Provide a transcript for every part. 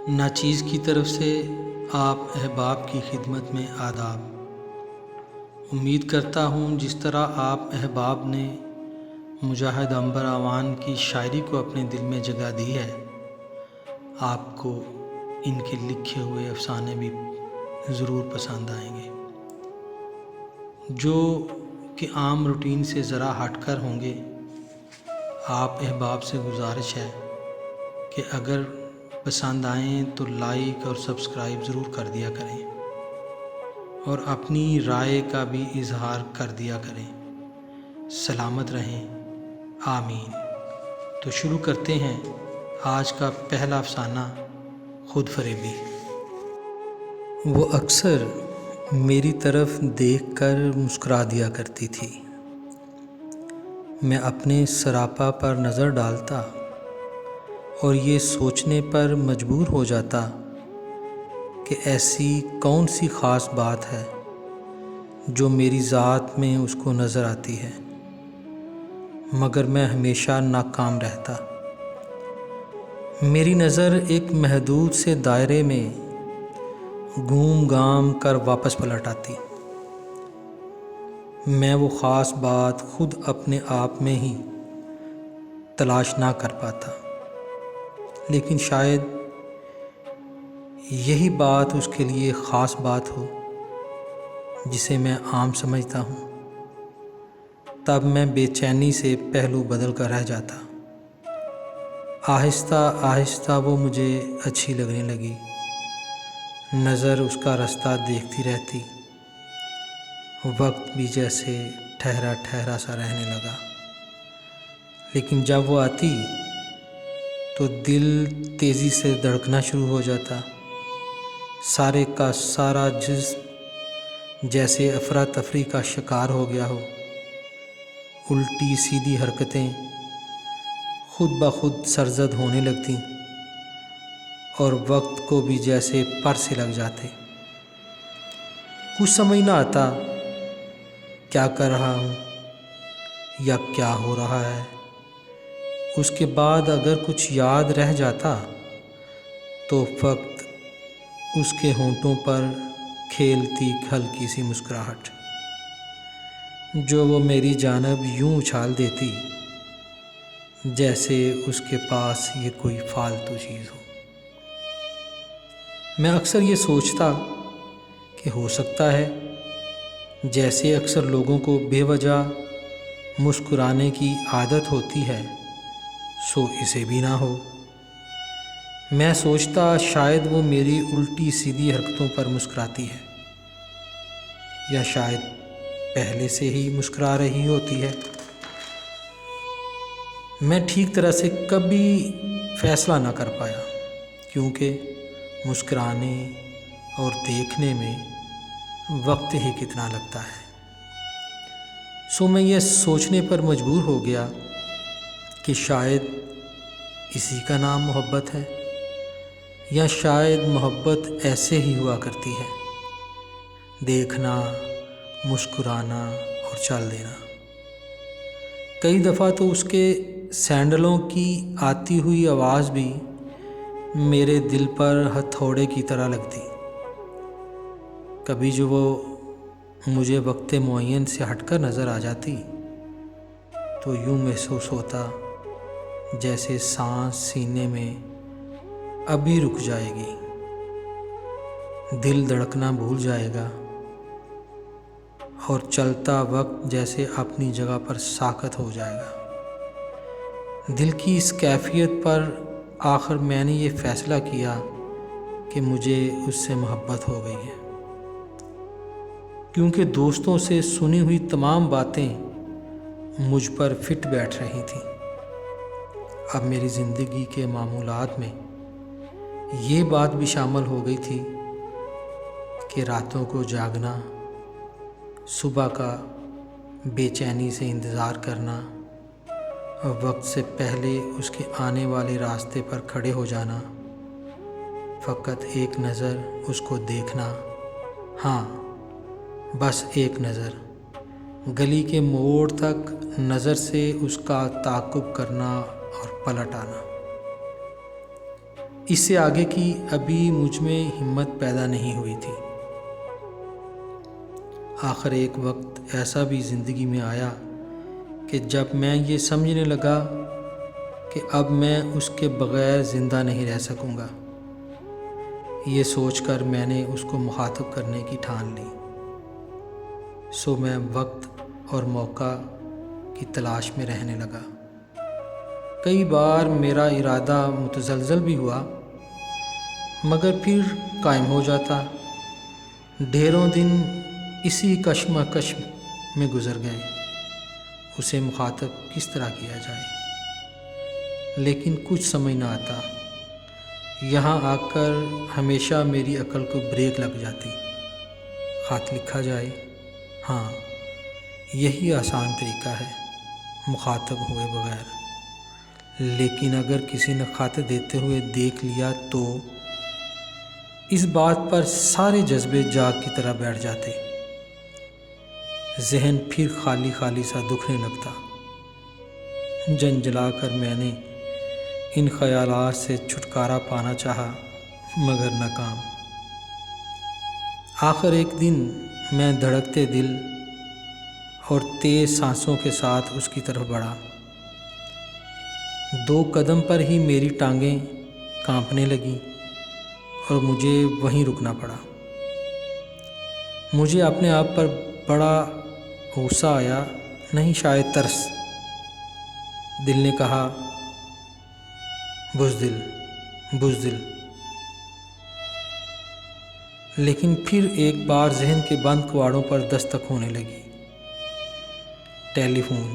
ناچیز کی طرف سے آپ احباب کی خدمت میں آداب۔ امید کرتا ہوں جس طرح آپ احباب نے مجاہد عنبر اعوان کی شاعری کو اپنے دل میں جگہ دی ہے، آپ کو ان کے لکھے ہوئے افسانے بھی ضرور پسند آئیں گے، جو کہ عام روٹین سے ذرا ہٹ کر ہوں گے۔ آپ احباب سے گزارش ہے کہ اگر پسند آئیں تو لائک اور سبسکرائب ضرور کر دیا کریں اور اپنی رائے کا بھی اظہار کر دیا کریں۔ سلامت رہیں، آمین۔ تو شروع کرتے ہیں آج کا پہلا افسانہ، خود فریبی۔ وہ اکثر میری طرف دیکھ کر مسکرا دیا کرتی تھی۔ میں اپنے سراپا پر نظر ڈالتا اور یہ سوچنے پر مجبور ہو جاتا کہ ایسی کون سی خاص بات ہے جو میری ذات میں اس کو نظر آتی ہے، مگر میں ہمیشہ ناکام رہتا۔ میری نظر ایک محدود سے دائرے میں گھوم گھام کر واپس پلٹ آتی۔ میں وہ خاص بات خود اپنے آپ میں ہی تلاش نہ کر پاتا، لیکن شاید یہی بات اس کے لیے خاص بات ہو جسے میں عام سمجھتا ہوں۔ تب میں بے چینی سے پہلو بدل کر رہ جاتا۔ آہستہ آہستہ وہ مجھے اچھی لگنے لگی۔ نظر اس کا رستہ دیکھتی رہتی، وقت بھی جیسے ٹھہرا ٹھہرا سا رہنے لگا۔ لیکن جب وہ آتی تو دل تیزی سے دھڑکنا شروع ہو جاتا۔ سارے کا سارا جسم جیسے افراتفری کا شکار ہو گیا ہو۔ الٹی سیدھی حرکتیں خود بخود سرزد ہونے لگتیں اور وقت کو بھی جیسے پر سے لگ جاتے۔ کچھ سمجھ نہ آتا کیا کر رہا ہوں یا کیا ہو رہا ہے۔ اس کے بعد اگر کچھ یاد رہ جاتا تو فقط اس کے ہونٹوں پر کھیلتی ہلکی سی مسکراہٹ، جو وہ میری جانب یوں اچھال دیتی جیسے اس کے پاس یہ کوئی فالتو چیز ہو۔ میں اکثر یہ سوچتا کہ ہو سکتا ہے جیسے اکثر لوگوں کو بے وجہ مسکرانے کی عادت ہوتی ہے، سو اسے بھی نہ ہو۔ میں سوچتا شاید وہ میری الٹی سیدھی حرکتوں پر مسکراتی ہے، یا شاید پہلے سے ہی مسکرا رہی ہوتی ہے۔ میں ٹھیک طرح سے کبھی فیصلہ نہ کر پایا، کیونکہ مسکرانے اور دیکھنے میں وقت ہی کتنا لگتا ہے۔ سو میں یہ سوچنے پر مجبور ہو گیا کہ شاید اسی کا نام محبت ہے، یا شاید محبت ایسے ہی ہوا کرتی ہے، دیکھنا، مسکرانا اور چل دینا۔ کئی دفعہ تو اس کے سینڈلوں کی آتی ہوئی آواز بھی میرے دل پر ہتھوڑے کی طرح لگتی۔ کبھی جو وہ مجھے وقت معین سے ہٹ کر نظر آ جاتی تو یوں محسوس ہوتا جیسے سانس سینے میں ابھی رک جائے گی، دل دھڑکنا بھول جائے گا اور چلتا وقت جیسے اپنی جگہ پر ساکت ہو جائے گا۔ دل کی اس کیفیت پر آخر میں نے یہ فیصلہ کیا کہ مجھے اس سے محبت ہو گئی ہے، کیونکہ دوستوں سے سنی ہوئی تمام باتیں مجھ پر فٹ بیٹھ رہی تھیں۔ اب میری زندگی کے معمولات میں یہ بات بھی شامل ہو گئی تھی کہ راتوں کو جاگنا، صبح کا بے چینی سے انتظار کرنا اور وقت سے پہلے اس کے آنے والے راستے پر کھڑے ہو جانا، فقط ایک نظر اس کو دیکھنا، ہاں بس ایک نظر، گلی کے موڑ تک نظر سے اس کا تعاقب کرنا اور پلٹ آنا۔ اس سے آگے کی ابھی مجھ میں ہمت پیدا نہیں ہوئی تھی۔ آخر ایک وقت ایسا بھی زندگی میں آیا کہ جب میں یہ سمجھنے لگا کہ اب میں اس کے بغیر زندہ نہیں رہ سکوں گا، یہ سوچ کر میں نے اس کو مخاطب کرنے کی ٹھان لی۔ سو میں وقت اور موقع کی تلاش میں رہنے لگا۔ کئی بار میرا ارادہ متزلزل بھی ہوا، مگر پھر قائم ہو جاتا۔ ڈھیروں دن اسی کشمکش میں گزر گئے، اسے مخاطب کس طرح کیا جائے، لیکن کچھ سمجھ نہ آتا۔ یہاں آ کر ہمیشہ میری عقل کو بریک لگ جاتی۔ خط لکھا جائے، ہاں یہی آسان طریقہ ہے مخاطب ہوئے بغیر، لیکن اگر کسی نے خط دیتے ہوئے دیکھ لیا تو اس بات پر سارے جذبے جاگ کی طرح بیٹھ جاتے۔ ذہن پھر خالی خالی سا دکھنے لگتا۔ جنجلا کر میں نے ان خیالات سے چھٹکارا پانا چاہا، مگر ناکام۔ آخر ایک دن میں دھڑکتے دل اور تیز سانسوں کے ساتھ اس کی طرف بڑھا۔ 2 قدم پر ہی میری ٹانگیں کانپنے لگیں اور مجھے وہیں رکنا پڑا۔ مجھے اپنے آپ پر بڑا غصہ آیا، نہیں شاید ترس۔ دل نے کہا، بزدل بزدل۔ لیکن پھر ایک بار ذہن کے بند کواڑوں پر دستک ہونے لگی۔ ٹیلی فون،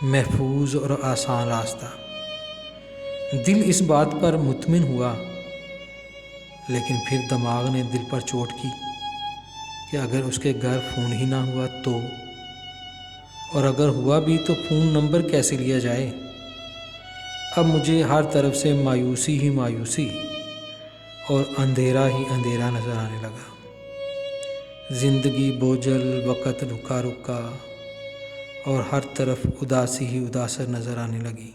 محفوظ اور آسان راستہ۔ دل اس بات پر مطمئن ہوا، لیکن پھر دماغ نے دل پر چوٹ کی کہ اگر اس کے گھر فون ہی نہ ہوا تو، اور اگر ہوا بھی تو فون نمبر کیسے لیا جائے۔ اب مجھے ہر طرف سے مایوسی ہی مایوسی اور اندھیرا ہی اندھیرا نظر آنے لگا۔ زندگی بوجھل، وقت رکا رکا اور ہر طرف اداسی ہی اداست نظر آنے لگی۔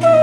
میں